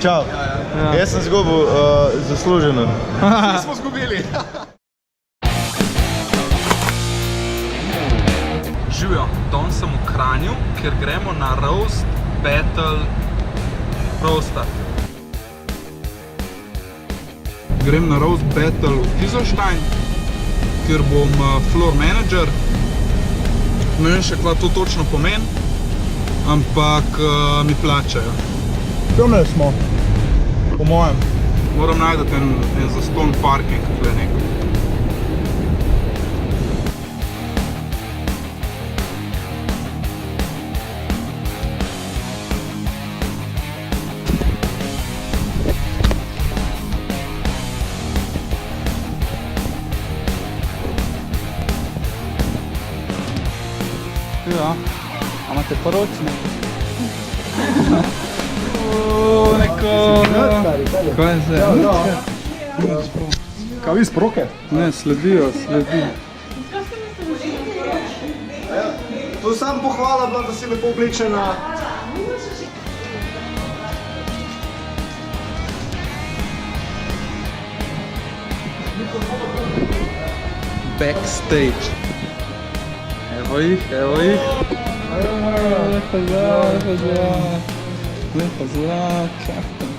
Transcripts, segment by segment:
Čau. Jaz sem zgubil zasluženo. Mi smo zgubili. Živijo, danes sem v Kranju, kjer gremo na Roast Battle Roasta. Grem na Roast Battle v Kieselstein, kjer bom floor manager. Ne vem še, kva to točno pomeni, ampak mi plačajo. Tamle smo, po mojem. Moram najti en zaston parking, tukaj nekaj. Ja, a imate poročne? Neko... Kaj je zdaj? Kaj vi sproke? Ne, sledijo. To je sam pohvala bila, da si lepo oblečena. Backstage. Evo jih. Lepo zrak, Captain.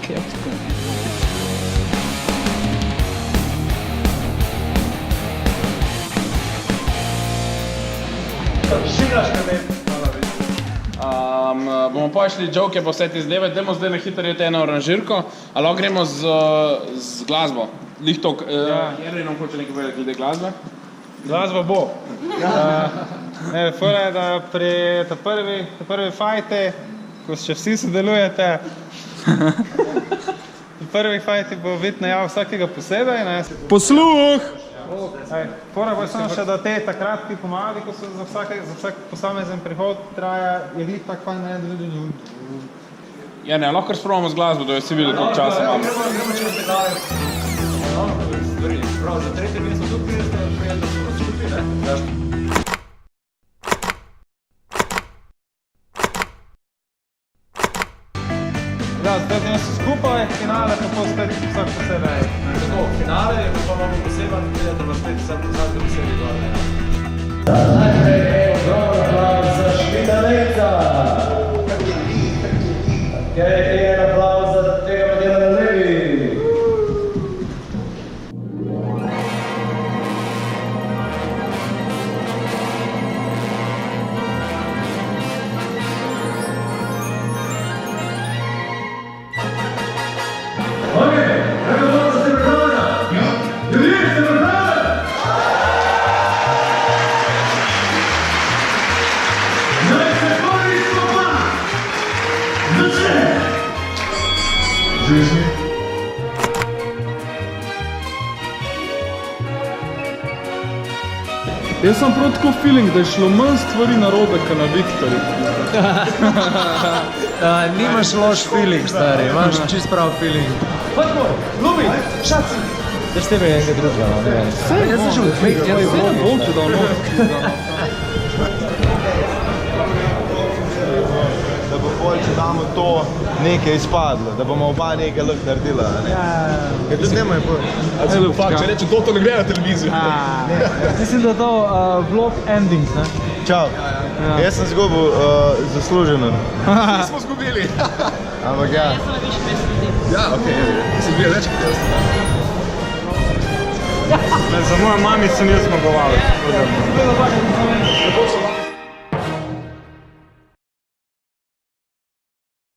Bomo pošli joke po vse te zdaj, dajmo zdaj na hitro jeti eno oranžirko, ali lahko gremo z glasbo. Lih tok, Jernej nam hoče nekaj povedati glede glasbe. Glasba bo. Fora je, da pri prvi fajti, ko še vsi sodelujete, pri prvih fajti bo vid najav vsakega posebej. Posluh! Fora bo samo še, da te kratki komadi, ko so za vsak posamezen prihod traja, je glih tak fajn, ne? Jernej, lahko kar sprovamo z glasbo, da jo si videl koliko časa imamo. Prav, za tretje mesto tudi greste, prijem, da smo skupaj, ne? Da, zdaj mesto skupaj, finale pa pol spet vsak posebej. Tako, finale je pa malo poseben, da bo spet vsak posebej dol, ne? Aplauz za Švitalejca! En aplauz za tega Matjana Levi! Jaz sem prav tako feeling, da je šlo manj stvari narobe, kot na Viktorju. Nimaš loš feeling, stari, imaš čist prav feeling. Lubi, šaci! Daš tebe enega drugega, ne vem. Jaz sem že odvek, jaz sem ne bom te dal noč. Da bo bolj, če damo to, nekaj izpadlo, da bomo oba nekaj lahko naredila, ne? Ker tudi nemajo bolj. Fakt, če reče, to ne gre na televizijo. Mislim, da to vlog endings, ne? Čau. Jaz sem zgubil zasluženo. Mi smo zgubili. Ampak ja. Ja, okej, sem bil več kot jaz. Za mojo mami sem jaz zmagoval.